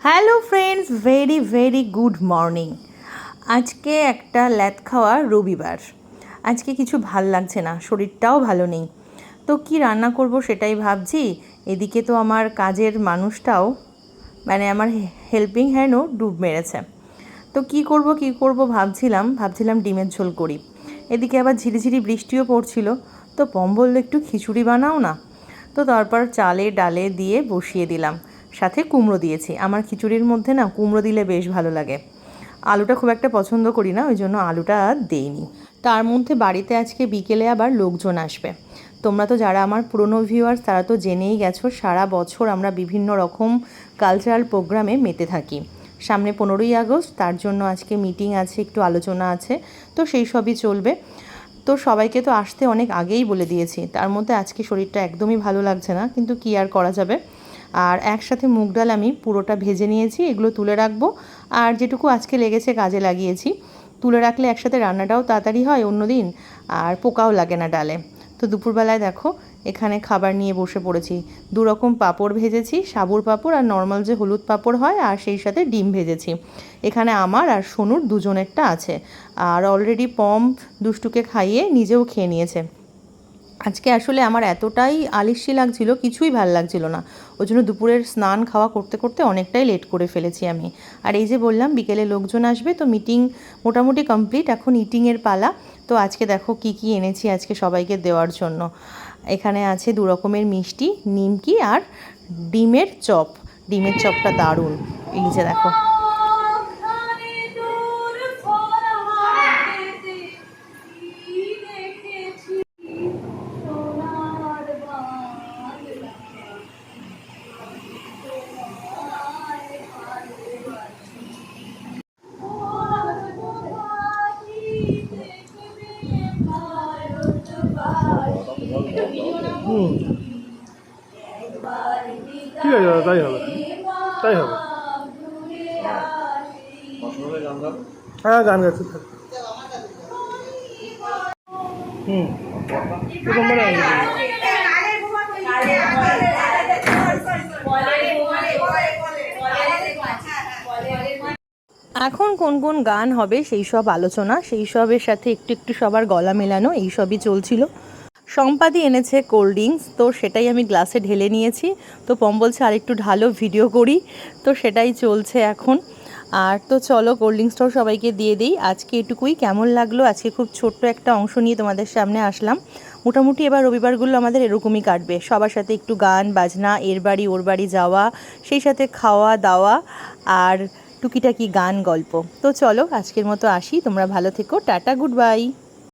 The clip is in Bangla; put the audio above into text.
Hello friends, very very good morning. আজকে একটা ল্যাদ খাওয়া রবিবার। আজকে কিছু ভাল লাগছে না, শরীরটাও ভালো নেই। তো কি রান্না করব সেটাই ভাবছি। এদিকে তো আমার কাজের মানুষটাও মানে আমার হেল্পিং হ্যান্ডও ডুব মেরেছে। তো কি করব ভাবছিলাম ডিমের ঝোল করি। এদিকে আবার ঝিরিঝিরি বৃষ্টিও পড়ছিল। তো পম বললো একটু খিচুড়ি বানাও না। তো তারপর চালে ডালে দিয়ে বসিয়ে দিলাম, সাথে কুমড়ো দিয়েছি। আমার খিচুড়ির মধ্যে না কুমড়ো দিলে বেশ ভালো লাগে। আলুটা খুব একটা পছন্দ করি না, ওই জন্য আলুটা আর দেইনি। তার মধ্যে বাড়িতে আজকে বিকেলে আবার লোকজন আসবে। তোমরা তো যারা আমার পুরনো ভিউয়ার্স তারা তো জেনেই গেছো, সারা বছর আমরা বিভিন্ন রকম কালচারাল প্রোগ্রামে মেতে থাকি। সামনে 15ই আগস্ট, তার জন্য আজকে মিটিং আছে, একটু আলোচনা আছে, তো সেই সবই চলবে। তো সবাইকে তো আসতে অনেক আগেই বলে দিয়েছি, তার মধ্যে আজকে শরীরটা একদমই ভালো লাগছে না, কিন্তু কি আর করা যাবে। আর একসাথে মুগ ডাল আমি পুরোটা ভেজে নিয়েছি, এগুলো তুলে রাখবো। আর যেটুকু আজকে লেগেছে কাজে লাগিয়েছি, তুলে রাখলে একসাথে রান্নাটাও তাড়াতাড়ি হয় অন্যদিন, আর পোকাও লাগে না ডালে। তো দুপুরবেলায় দেখো এখানে খাবার নিয়ে বসে পড়েছি। 2 রকম পাঁপড় ভেজেছি, সাবুর পাঁপড় আর নর্মাল যে হলুদ পাঁপড় হয়, আর সেই সাথে ডিম ভেজেছি। এখানে আমার আর সোনুর দুজনেরটা আছে। আর অলরেডি পম দুষ্টুকে খাইয়ে নিজেও খেয়ে নিয়েছে। আজকে আসলে আমার এতটাই আলিস্যি লাগছিল, কিছুই ভাল লাগছিল না। ওই জন্য দুপুরের স্নান খাওয়া করতে করতে অনেকটাই লেট করে ফেলেছি আমি। আর এই যে বললাম বিকেলে লোকজন আসবে, তো মিটিং মোটামুটি কমপ্লিট, এখন ইটিংয়ের পালা। তো আজকে দেখো কি কি এনেছি আজকে সবাইকে দেওয়ার জন্য। এখানে আছে 2 রকমের মিষ্টি, নিমকি আর ডিমের চপ। ডিমের চপটা দারুণ, এই যে দেখো। ঠিক আছে দাদা, তাই হবে, তাই হবে। হ্যাঁ, গান গাচ্ছি। প্রথমবারে এখন কোন কোন গান হবে সেই সব আলোচনা, সেই সবের সাথে একটু একটু সবার গলা মেলানো, এই সবই চলছিল। সম্পাদি এনেছে কোল্ড ড্রিঙ্কস, তো সেটাই আমি গ্লাসে ঢেলে নিয়েছি। তো পম বলছে আর একটু ঢালো, ভিডিও করি। তো সেটাই চলছে এখন। আর তো চলো কোল্ড ড্রিঙ্কসটাও সবাইকে দিয়ে দিই। আজকে এটুকুই, কেমন লাগলো আজকে খুব ছোট্ট একটা অংশ নিয়ে তোমাদের সামনে আসলাম। মোটামুটি এবার রবিবারগুলো আমাদের এরকমই কাটবে, সবার সাথে একটু গান বাজনা, এর বাড়ি ওর বাড়ি যাওয়া, সেই সাথে খাওয়া দাওয়া আর টুকিটাকি গান গল্প। তো চলো আজকের মতো আসি, তোমরা ভালো থেকো, টাটা, গুড বাই।